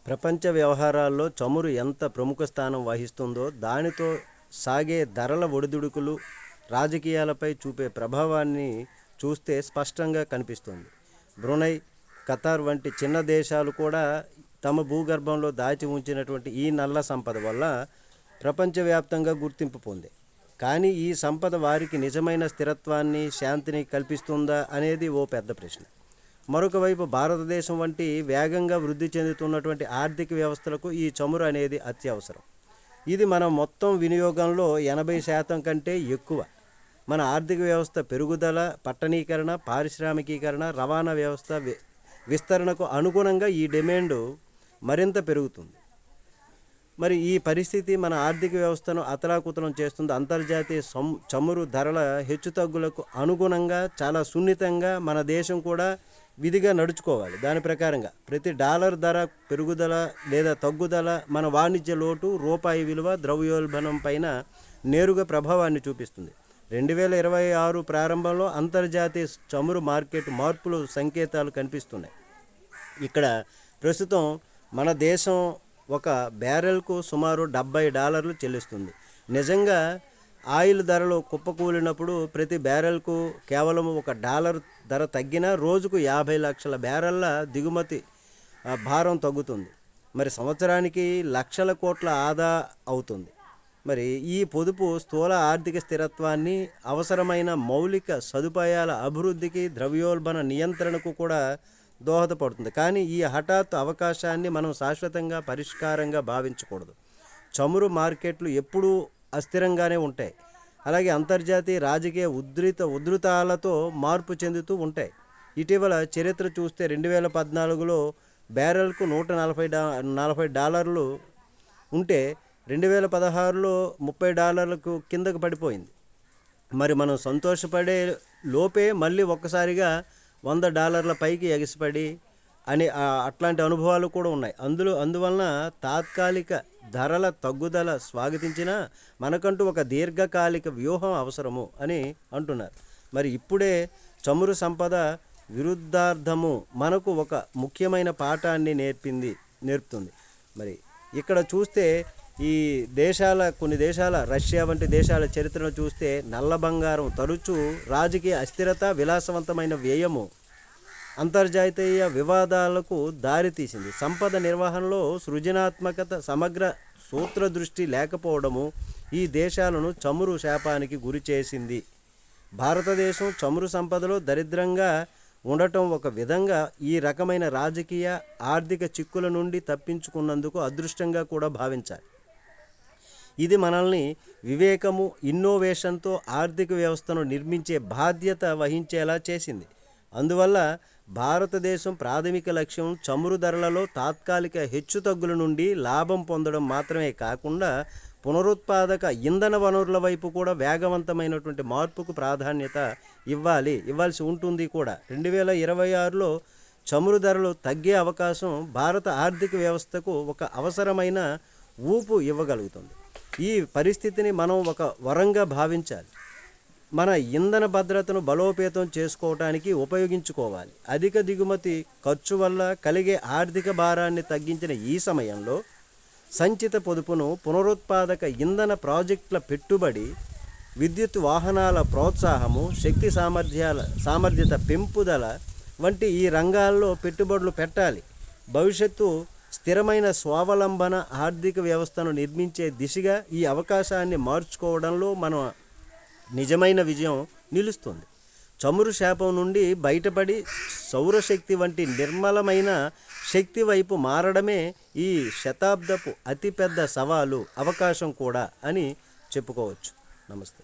ప్రపంచ వ్యవహారాల్లో చమురు ఎంత ప్రముఖ స్థానం వహిస్తుందో, దానితో సాగే ధరల ఒడిదుడుకులు రాజకీయాలపై చూపే ప్రభావాన్ని చూస్తే స్పష్టంగా కనిపిస్తుంది. బ్రునై, ఖతార్ వంటి చిన్న దేశాలు కూడా తమ భూగర్భంలో దాచి ఉంచినటువంటి ఈ నల్ల సంపద వల్ల ప్రపంచవ్యాప్తంగా గుర్తింపు పొందాయి. కానీ ఈ సంపద వారికి నిజమైన స్థిరత్వాన్ని, శాంతిని కల్పిస్తుందా అనేది ఓ పెద్ద ప్రశ్న. మరొక వైపు భారతదేశం వంటి వేగంగా వృద్ధి చెందుతున్నటువంటి ఆర్థిక వ్యవస్థలకు ఈ చమురు అనేది అత్యవసరం. ఇది మన మొత్తం వినియోగంలో 80% కంటే ఎక్కువ. మన ఆర్థిక వ్యవస్థ పెరుగుదల, పట్టణీకరణ, పారిశ్రామికీకరణ, రవాణా వ్యవస్థ విస్తరణకు అనుగుణంగా ఈ డిమాండ్ మరింత పెరుగుతుంది. మరి ఈ పరిస్థితి మన ఆర్థిక వ్యవస్థను అతలాకుతలం చేస్తుంది. అంతర్జాతీయ చమురు ధరల హెచ్చుతగ్గులకు అనుగుణంగా చాలా సున్నితంగా మన దేశం కూడా విధిగా నడుచుకోవాలి. దాని ప్రకారంగా ప్రతి డాలర్ ధర పెరుగుదల లేదా తగ్గుదల మన వాణిజ్య లోటు, రూపాయి విలువ, ద్రవ్యోల్బణం పైన నేరుగా ప్రభావాన్ని చూపిస్తుంది. 2026 ప్రారంభంలో అంతర్జాతీయ చమురు మార్కెట్ మార్పులు సంకేతాలు కనిపిస్తున్నాయి. ఇక్కడ ప్రస్తుతం మన దేశం ఒక బ్యారెల్కు సుమారు $70 చెల్లిస్తుంది. నిజంగా ఆయిల్ ధరలు కుప్పకూలినప్పుడు ప్రతి బ్యారెల్కు కేవలం $1 ధర తగ్గినా రోజుకు 50 లక్షల బ్యారెల్ల దిగుమతి భారం తగ్గుతుంది. మరి సంవత్సరానికి లక్షల కోట్ల ఆదా అవుతుంది. మరి ఈ పొదుపు స్థూల ఆర్థిక స్థిరత్వాన్ని, అవసరమైన మౌలిక సదుపాయాల అభివృద్ధికి, ద్రవ్యోల్బణ నియంత్రణకు కూడా దోహదపడుతుంది. కానీ ఈ హఠాత్ అవకాశాన్ని మనం శాశ్వతంగా పరిష్కారంగా భావించకూడదు. చమురు మార్కెట్లు ఎప్పుడూ అస్థిరంగానే ఉంటాయి. అలాగే అంతర్జాతీయ రాజకీయ ఉధృతాలతో మార్పు చెందుతూ ఉంటాయి. ఇటీవల చరిత్ర చూస్తే 2014లో బ్యారెల్కు $140 ఉంటే 2016లో $30 కిందకు పడిపోయింది. మరి మనం సంతోషపడే లోపే మళ్ళీ ఒక్కసారిగా $100 పైకి ఎగిసిపడి అట్లాంటి అనుభవాలు కూడా ఉన్నాయి. అందువలన తాత్కాలిక ధరల తగ్గుదల స్వాగతించినా మనకంటూ ఒక దీర్ఘకాలిక వ్యూహం అవసరము అని అంటున్నారు. మరి ఇప్పుడే చమురు సంపద విరుద్ధార్థము మనకు ఒక ముఖ్యమైన పాఠాన్ని నేర్పుతుంది. మరి ఇక్కడ చూస్తే ఈ కొన్ని దేశాల రష్యా వంటి దేశాల చరిత్రను చూస్తే నల్ల బంగారం తరచూ రాజకీయ అస్థిరత, విలాసవంతమైన వ్యయము అంతర్జాతీయ వివాదాలకు దారితీసింది. సంపద నిర్వహణలో సృజనాత్మకత, సమగ్ర సూత్రదృష్టి లేకపోవడము ఈ దేశాలను చమురు శాపానికి గురి చేసింది. భారతదేశం చమురు సంపదలో దరిద్రంగా ఉండటం ఒక విధంగా ఈ రకమైన రాజకీయ, ఆర్థిక చిక్కుల నుండి తప్పించుకున్నందుకు అదృష్టంగా కూడా భావించాలి. ఇది మనల్ని వివేకము, ఇన్నోవేషన్తో ఆర్థిక వ్యవస్థను నిర్మించే బాధ్యత వహించేలా చేసింది. అందువల్ల భారతదేశం ప్రాథమిక లక్ష్యం చమురు ధరలలో తాత్కాలిక హెచ్చుతగ్గుల నుండి లాభం పొందడం మాత్రమే కాకుండా పునరుత్పాదక ఇంధన వనరుల వైపు కూడా వేగవంతమైనటువంటి మార్పుకు ప్రాధాన్యత ఇవ్వాల్సి ఉంటుంది కూడా. 2026లో చమురు ధరలు తగ్గే అవకాశం భారత ఆర్థిక వ్యవస్థకు ఒక అవసరమైన ఊపు ఇవ్వగలుగుతుంది. ఈ పరిస్థితిని మనం ఒక వరంగా భావించాలి. మన ఇంధన భద్రతను బలోపేతం చేసుకోవటానికి ఉపయోగించుకోవాలి. అధిక దిగుమతి ఖర్చు వల్ల కలిగే ఆర్థిక భారాన్ని తగ్గించిన ఈ సమయంలో సంచిత పొదుపును, పునరుత్పాదక ఇంధన ప్రాజెక్టుల పెట్టుబడి, విద్యుత్ వాహనాల ప్రోత్సాహము, శక్తి సామర్థ్యత పెంపుదల వంటి ఈ రంగాల్లో పెట్టుబడులు పెట్టాలి. భవిష్యత్తు స్థిరమైన స్వావలంబన ఆర్థిక వ్యవస్థను నిర్మించే దిశగా ఈ అవకాశాన్ని మార్చుకోవడంలో మన నిజమైన విజయం నిలుస్తుంది. చమురు శాపం నుండి బయటపడి సౌరశక్తి వంటి నిర్మలమైన శక్తి వైపు మారడమే ఈ శతాబ్దపు అతిపెద్ద సవాలు, అవకాశం కూడా అని చెప్పుకోవచ్చు. నమస్తే.